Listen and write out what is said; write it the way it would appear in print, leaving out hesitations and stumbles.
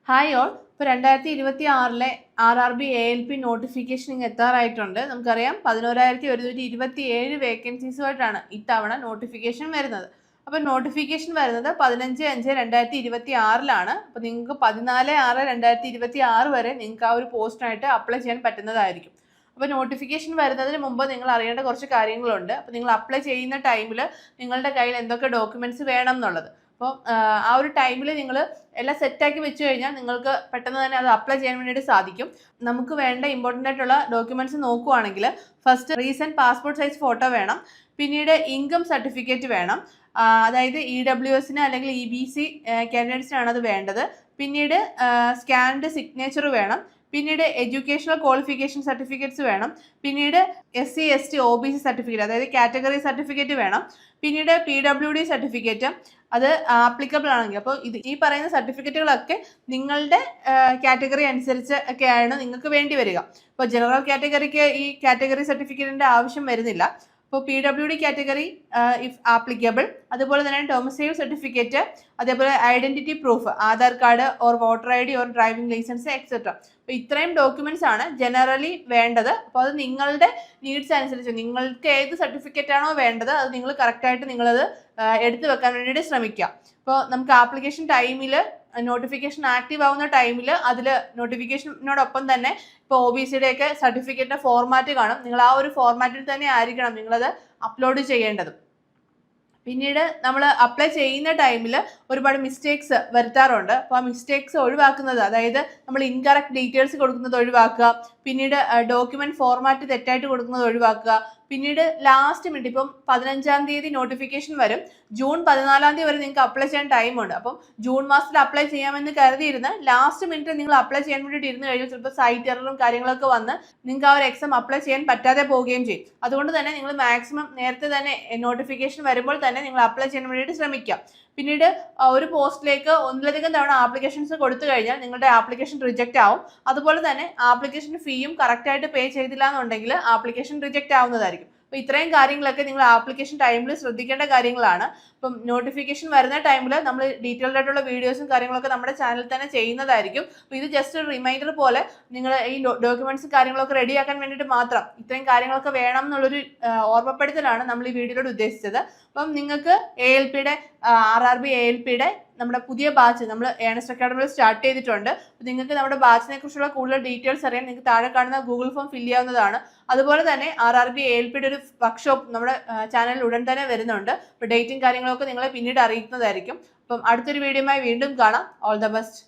Hi all. ഇപ്പോൾ 2026 RRB ALP notification ഇങ്ങ് എത്താറായിട്ടുണ്ട്. നമുക്കറിയാം 11,127 വേക്കൻസീസുമായിട്ടാണ് ഇത്തവണ നോട്ടിഫിക്കേഷൻ വരുന്നത്. അപ്പോൾ നോട്ടിഫിക്കേഷൻ വരുന്നത് 15/5/2026 അപ്പോൾ നിങ്ങൾക്ക് 14/6/2026 വരെ നിങ്ങൾക്ക് ആ ഒരു പോസ്റ്റിനായിട്ട് അപ്ലൈ ചെയ്യാൻ പറ്റുന്നതായിരിക്കും. അപ്പോൾ നോട്ടിഫിക്കേഷൻ വരുന്നതിന് മുമ്പ് നിങ്ങൾ അറിയേണ്ട കുറച്ച് കാര്യങ്ങളുണ്ട്. അപ്പോൾ നിങ്ങൾ അപ്ലൈ ചെയ്യുന്ന ടൈമിൽ നിങ്ങളുടെ കയ്യിൽ എന്തൊക്കെ ഡോക്യുമെൻറ്റ്സ് വേണം എന്നുള്ളത്. അപ്പോൾ ആ ഒരു ടൈമിൽ നിങ്ങൾ എല്ലാം സെറ്റാക്കി വെച്ച് കഴിഞ്ഞാൽ നിങ്ങൾക്ക് പെട്ടെന്ന് തന്നെ അത് അപ്ലൈ ചെയ്യാൻ വേണ്ടിയിട്ട് സാധിക്കും. നമുക്ക് വേണ്ട ഇമ്പോർട്ടൻ്റ് ആയിട്ടുള്ള ഡോക്യുമെൻറ്റ്സ് നോക്കുവാണെങ്കിൽ first recent passport size photo വേണം. പിന്നീട് ഇൻകം സർട്ടിഫിക്കറ്റ് വേണം. അതായത് EWS അല്ലെങ്കിൽ EBC കാൻഡിഡേറ്റ്സിനാണ് അത് വേണ്ടത്. പിന്നീട് സ്കാൻഡ് സിഗ്നേച്ചർ വേണം. പിന്നീട് എഡ്യൂക്കേഷണൽ ക്വാളിഫിക്കേഷൻ സർട്ടിഫിക്കറ്റ്സ് വേണം. പിന്നീട് SC ST OBC സർട്ടിഫിക്കറ്റ് അതായത് കാറ്റഗറി സർട്ടിഫിക്കറ്റ് വേണം. പിന്നീട് PWD സർട്ടിഫിക്കറ്റ് അത് ആപ്ലിക്കബിൾ ആണെങ്കിൽ അപ്പോൾ ഈ പറയുന്ന സർട്ടിഫിക്കറ്റുകളൊക്കെ നിങ്ങളുടെ കാറ്റഗറി അനുസരിച്ച് ഒക്കെയാണ് നിങ്ങൾക്ക് വേണ്ടി വരിക. ഇപ്പോൾ ജനറൽ കാറ്റഗറിക്ക് ഈ കാറ്റഗറി സർട്ടിഫിക്കറ്റിൻ്റെ ആവശ്യം വരുന്നില്ല. ഇപ്പോൾ PWD കാറ്റഗറി ഇഫ് ആപ്ലിക്കബിൾ, അതുപോലെ തന്നെ ഡൊമസൈൽ സർട്ടിഫിക്കറ്റ്, അതേപോലെ identity proof, Aadhaar card or voter ID or driving licence etcetera. അപ്പോൾ ഇത്രയും ഡോക്യുമെന്റ്സ് ആണ് ജനറലി വേണ്ടത്. അപ്പോൾ അത് നിങ്ങളുടെ നീഡ്സ് അനുസരിച്ച് നിങ്ങൾക്ക് ഏത് സർട്ടിഫിക്കറ്റ് ആണോ വേണ്ടത് അത് നിങ്ങൾ കറക്റ്റായിട്ട് നിങ്ങളത് എടുത്തു വെക്കാൻ വേണ്ടിയിട്ട് ശ്രമിക്കുക. ഇപ്പോൾ നമുക്ക് ആപ്ലിക്കേഷൻ ടൈമിൽ നോട്ടിഫിക്കേഷൻ ആക്റ്റീവ് ആവുന്ന ടൈമിൽ അതിൽ നോട്ടിഫിക്കേഷനോടൊപ്പം തന്നെ ഇപ്പോൾ OBCയുടെ ഒക്കെ സർട്ടിഫിക്കറ്റിൻ്റെ ഫോർമാറ്റ് കാണും. നിങ്ങൾ ആ ഒരു ഫോർമാറ്റിൽ തന്നെ ആയിരിക്കണം നിങ്ങളത് അപ്ലോഡ് ചെയ്യേണ്ടത്. പിന്നീട് നമ്മൾ അപ്ലൈ ചെയ്യുന്ന ടൈമിൽ ഒരുപാട് മിസ്റ്റേക്സ് വരുത്താറുണ്ട്. അപ്പോൾ ആ മിസ്റ്റേക്സ് ഒഴിവാക്കുന്നത്, അതായത് നമ്മൾ ഇൻകറക്റ്റ് ഡീറ്റെയിൽസ് കൊടുക്കുന്നത് ഒഴിവാക്കുക. പിന്നീട് ഡോക്യുമെന്റ് ഫോർമാറ്റ് തെറ്റായിട്ട് കൊടുക്കുന്നത് ഒഴിവാക്കുക. പിന്നീട് ലാസ്റ്റ് മിനിറ്റ് ഇപ്പം 15-ാം തീയതി നോട്ടിഫിക്കേഷൻ വരും. ജൂൺ 14-ാം തീയതി വരെ നിങ്ങൾക്ക് അപ്ലൈ ചെയ്യാൻ ടൈമുണ്ട്. അപ്പം ജൂൺ മാസത്തിൽ അപ്ലൈ ചെയ്യാമെന്ന് കരുതിയിരുന്ന് ലാസ്റ്റ് മിനിറ്റ് നിങ്ങൾ അപ്ലൈ ചെയ്യാൻ വേണ്ടിയിട്ട് ഇരുന്ന് കഴിഞ്ഞാൽ ചിലപ്പോൾ സൈറ്റ് എററും കാര്യങ്ങളൊക്കെ വന്ന് നിങ്ങൾക്ക് ആ ഒരു എക്സാം അപ്ലൈ ചെയ്യാൻ പറ്റാതെ പോവുകയും ചെയ്യും. അതുകൊണ്ട് തന്നെ നിങ്ങൾ മാക്സിമം നേരത്തെ തന്നെ നോട്ടിഫിക്കേഷൻ വരുമ്പോൾ തന്നെ നിങ്ങൾ അപ്ലൈ ചെയ്യാൻ വേണ്ടിയിട്ട് ശ്രമിക്കുക. പിന്നീട് ഒരു പോസ്റ്റിലേക്ക് ഒന്നിലധികം തവണ ആപ്ലിക്കേഷൻസ് കൊടുത്തു കഴിഞ്ഞാൽ നിങ്ങളുടെ ആപ്ലിക്കേഷൻ റിജക്റ്റ് ആവും. അതുപോലെ തന്നെ ആപ്ലിക്കേഷൻ ഫീയും കറക്റ്റായിട്ട് പേ ചെയ്തില്ല എന്നുണ്ടെങ്കിൽ ആപ്ലിക്കേഷൻ റിജക്റ്റ് ആവുന്നതായിരിക്കും. അപ്പോൾ ഇത്രയും കാര്യങ്ങളൊക്കെ നിങ്ങൾ ആപ്ലിക്കേഷൻ ടൈമിൽ ശ്രദ്ധിക്കേണ്ട കാര്യങ്ങളാണ്. ഇപ്പം നോട്ടിഫിക്കേഷൻ വരുന്ന ടൈമിൽ നമ്മൾ ഡീറ്റെയിൽഡ് ആയിട്ടുള്ള വീഡിയോസും കാര്യങ്ങളൊക്കെ നമ്മുടെ ചാനലിൽ തന്നെ ചെയ്യുന്നതായിരിക്കും. അപ്പോൾ ഇത് ജസ്റ്റ് ഒരു റിമൈൻഡർ പോലെ നിങ്ങൾ ഈ ഡോക്യുമെന്റ്സും കാര്യങ്ങളൊക്കെ റെഡിയാക്കാൻ വേണ്ടിയിട്ട് മാത്രം ഇത്രയും കാര്യങ്ങളൊക്കെ വേണം എന്നുള്ളൊരു ഓർമ്മപ്പെടുത്തലാണ് നമ്മൾ ഈ വീഡിയോയിലൂടെ ഉദ്ദേശിച്ചത്. അപ്പം നിങ്ങൾക്ക് ALPയുടെ RRB ALPയുടെ നമ്മുടെ പുതിയ ബാച്ച് നമ്മൾ ഏണസ്റ്റ് അക്കാഡമിയിൽ സ്റ്റാർട്ട് ചെയ്തിട്ടുണ്ട്. നിങ്ങൾക്ക് നമ്മുടെ ബാച്ചിനെ കുറിച്ചുള്ള കൂടുതൽ ഡീറ്റെയിൽസ് അറിയാൻ നിങ്ങൾക്ക് താഴെ കാണുന്ന ഗൂഗിൾ ഫോം ഫില്ല് ചെയ്യാവുന്നതാണ്. അതുപോലെ തന്നെ RRB ALPയുടെ ഒരു വർക്ക്ഷോപ്പ് നമ്മുടെ ചാനലിൽ ഉടൻ തന്നെ വരുന്നുണ്ട്. അപ്പോൾ ഡേറ്റും കാര്യങ്ങളൊക്കെ നിങ്ങളെ പിന്നീട് അറിയിക്കുന്നതായിരിക്കും. അപ്പം അടുത്തൊരു വീഡിയോയുമായി വീണ്ടും കാണാം. All the best.